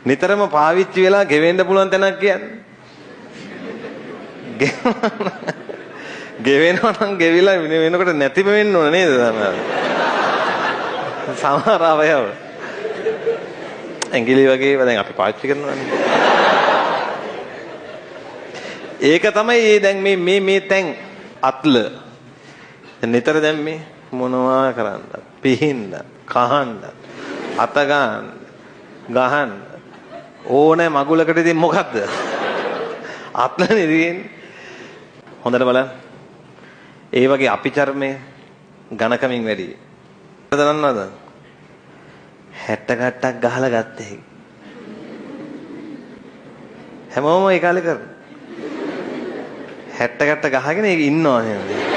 නිතරම පාවිච්චි වෙලා ගෙවෙන්න පුළුවන් තැනක් කියන්නේ. ගෙවෙනවා නම් ගෙවිලා වෙනකොට නැතිම වෙන්න ඕන නේද තමයි. සමහර අවයව. ඇඟිලි වගේ දැන් අපි පාවිච්චි කරනවානේ. ඒක තමයි දැන් මේ තැන් අත්ල. නිතර දැන් මේ මොනවා කරන්නද? පිහින්න, කහන්න, අත ගහන්න. ඕනේ මගුලකට ඉතින් මොකද්ද? අත්ලනේ තියෙන්නේ. හොඳට බලන්න. ඒ වගේ අපි චර්මයේ ඝනකමින් වැඩි. දන්නවද? 60 කට්ටක් ගහලා ගත්තේ. හැමෝම ඒ කාලේ කරන. 60 කට්ට ගහගෙන ඒක ඉන්නවා නේද?